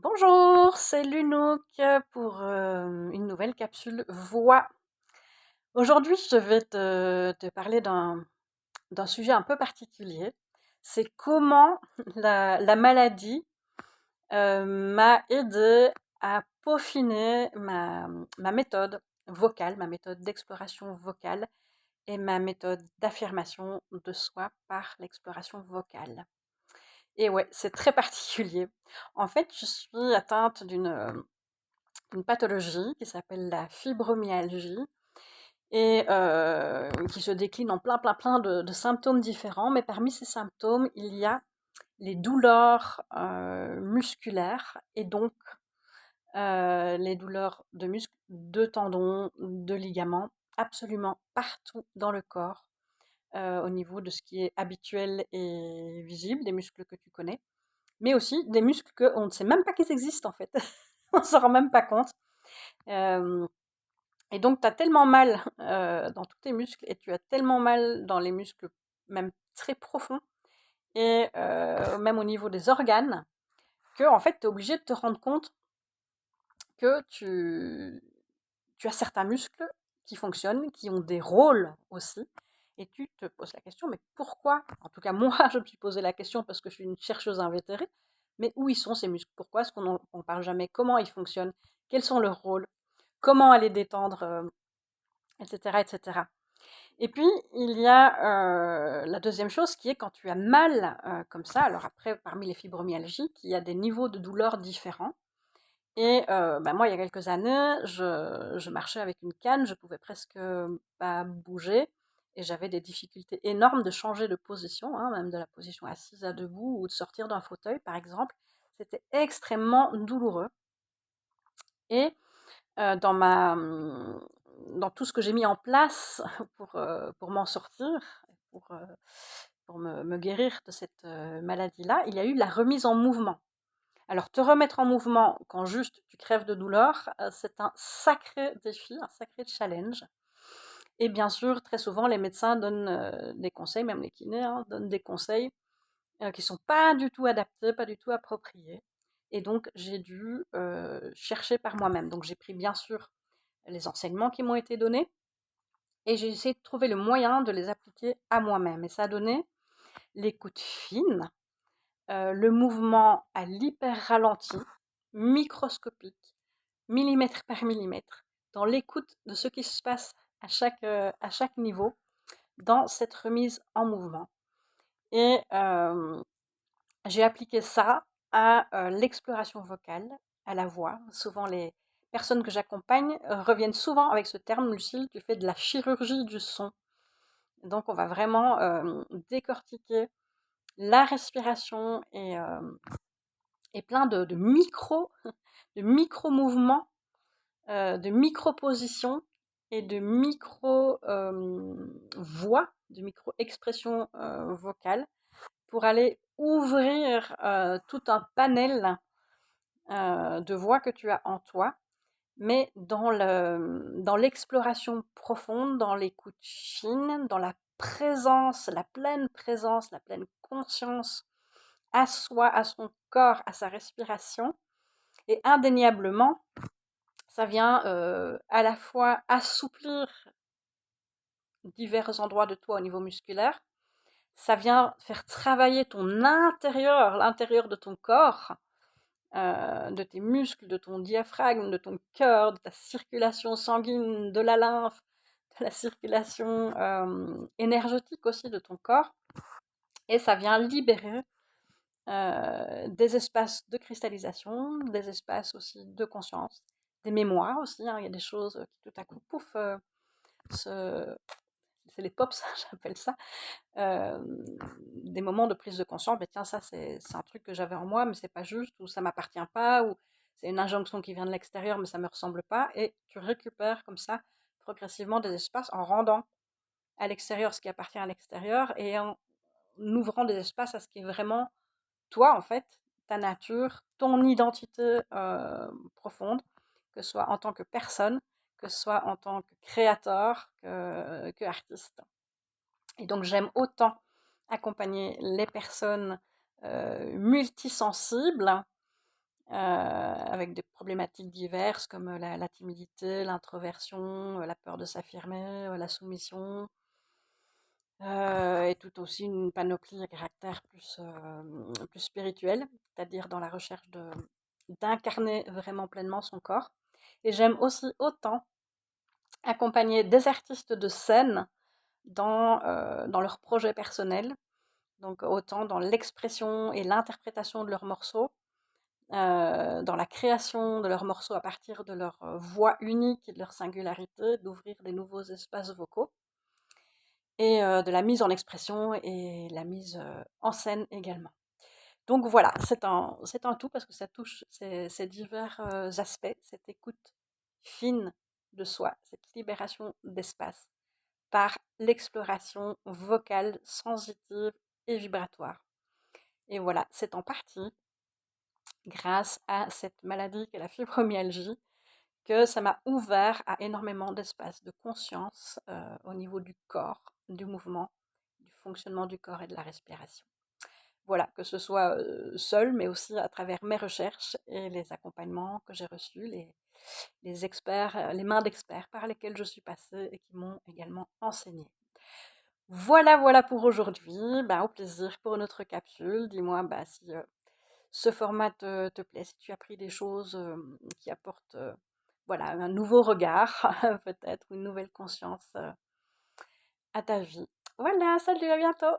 Bonjour, c'est Lunouk pour une nouvelle capsule voix. Aujourd'hui, je vais te parler d'un sujet un peu particulier. C'est comment la maladie m'a aidé à peaufiner ma méthode vocale, ma méthode d'exploration vocale et ma méthode d'affirmation de soi par l'exploration vocale. Et ouais, c'est très particulier. En fait, je suis atteinte d'une pathologie qui s'appelle la fibromyalgie et qui se décline en plein de symptômes différents. Mais parmi ces symptômes, il y a les douleurs musculaires et donc les douleurs de muscles, de tendons, de ligaments, absolument partout dans le corps, au niveau de ce qui est habituel et visible, des muscles que tu connais, mais aussi des muscles qu'on ne sait même pas qu'ils existent en fait. On ne s'en rend même pas compte. Euh, Et donc, tu as tellement mal dans tous tes muscles et tu as tellement mal dans les muscles même très profonds et même au niveau des organes que en fait, tu es obligé de te rendre compte que tu as certains muscles qui fonctionnent, qui ont des rôles aussi. Et tu te poses la question, mais pourquoi? En tout cas, moi, je me suis posé la question parce que je suis une chercheuse invétérée. Mais où ils sont ces muscles? Pourquoi est-ce qu'on ne parle jamais? Comment ils fonctionnent? Quels sont leurs rôles? Comment aller détendre, etc., etc. Et puis, il y a la deuxième chose qui est quand tu as mal comme ça. Alors après, parmi les fibromyalgiques, il y a des niveaux de douleur différents. Et moi, il y a quelques années, je marchais avec une canne, je pouvais presque pas bouger. Et j'avais des difficultés énormes de changer de position, hein, même de la position assise à debout ou de sortir d'un fauteuil, par exemple. C'était extrêmement douloureux. Et dans dans tout ce que j'ai mis en place pour m'en sortir, pour, euh, pour me guérir de cette maladie-là, il y a eu la remise en mouvement. Alors, te remettre en mouvement quand juste tu crèves de douleur, c'est un sacré défi, un sacré challenge. Et bien sûr, très souvent, les médecins donnent des conseils, même les kinés, hein, donnent des conseils qui ne sont pas du tout adaptés, pas du tout appropriés. Et donc, j'ai dû chercher par moi-même. Donc, j'ai pris bien sûr les enseignements qui m'ont été donnés et j'ai essayé de trouver le moyen de les appliquer à moi-même. Et ça a donné l'écoute fine, le mouvement à l'hyper ralenti, microscopique, millimètre par millimètre, dans l'écoute de ce qui se passe à chaque niveau dans cette remise en mouvement. Et j'ai appliqué ça à l'exploration vocale, à la voix. Souvent, les personnes que j'accompagne reviennent souvent avec ce terme, Lucille, tu fais de la chirurgie du son. Donc, on va vraiment décortiquer la respiration et plein de micro-mouvements, de micro-positions et de micro-voix, de micro-expressions vocales pour aller ouvrir tout un panel de voix que tu as en toi, mais dans l'exploration profonde, dans l'écoute fine, dans la pleine présence, la pleine conscience à soi, à son corps, à sa respiration. Et indéniablement, ça vient à la fois assouplir divers endroits de toi au niveau musculaire, ça vient faire travailler ton intérieur, l'intérieur de ton corps, de tes muscles, de ton diaphragme, de ton cœur, de ta circulation sanguine, de la lymphe, de la circulation énergétique aussi de ton corps. Et ça vient libérer des espaces de cristallisation, des espaces aussi de conscience, des mémoires aussi, hein. Il y a des choses qui tout à coup, pouf, c'est les pops, j'appelle ça, des moments de prise de conscience. Mais tiens, ça c'est un truc que j'avais en moi, mais c'est pas juste, ou ça m'appartient pas, ou c'est une injonction qui vient de l'extérieur, mais ça me ressemble pas. Et tu récupères comme ça progressivement des espaces en rendant à l'extérieur ce qui appartient à l'extérieur et en ouvrant des espaces à ce qui est vraiment toi, en fait, ta nature, ton identité profonde, que ce soit en tant que personne, que ce soit en tant que créateur, que artiste. Et donc, j'aime autant accompagner les personnes multisensibles avec des problématiques diverses comme la timidité, l'introversion, la peur de s'affirmer, la soumission, et tout aussi une panoplie à caractère plus spirituel, c'est-à-dire dans la recherche d'incarner vraiment pleinement son corps. Et j'aime aussi autant accompagner des artistes de scène dans leurs projets personnels, donc autant dans l'expression et l'interprétation de leurs morceaux, dans la création de leurs morceaux à partir de leur voix unique et de leur singularité, d'ouvrir des nouveaux espaces vocaux, et de la mise en expression et la mise en scène également. Donc voilà, c'est un tout parce que ça touche ces divers aspects, cette écoute fine de soi, cette libération d'espace par l'exploration vocale, sensitive et vibratoire. Et voilà, c'est en partie grâce à cette maladie qu'est la fibromyalgie que ça m'a ouvert à énormément d'espace de conscience au niveau du corps, du mouvement, du fonctionnement du corps et de la respiration. Voilà, que ce soit seul, mais aussi à travers mes recherches et les accompagnements que j'ai reçus, les experts, les mains d'experts par lesquels je suis passée et qui m'ont également enseigné. Voilà, voilà pour aujourd'hui. Au plaisir pour une autre capsule. Dis-moi si ce format te plaît, si tu as appris des choses qui apportent voilà, un nouveau regard, peut-être, ou une nouvelle conscience à ta vie. Voilà, salut, à bientôt!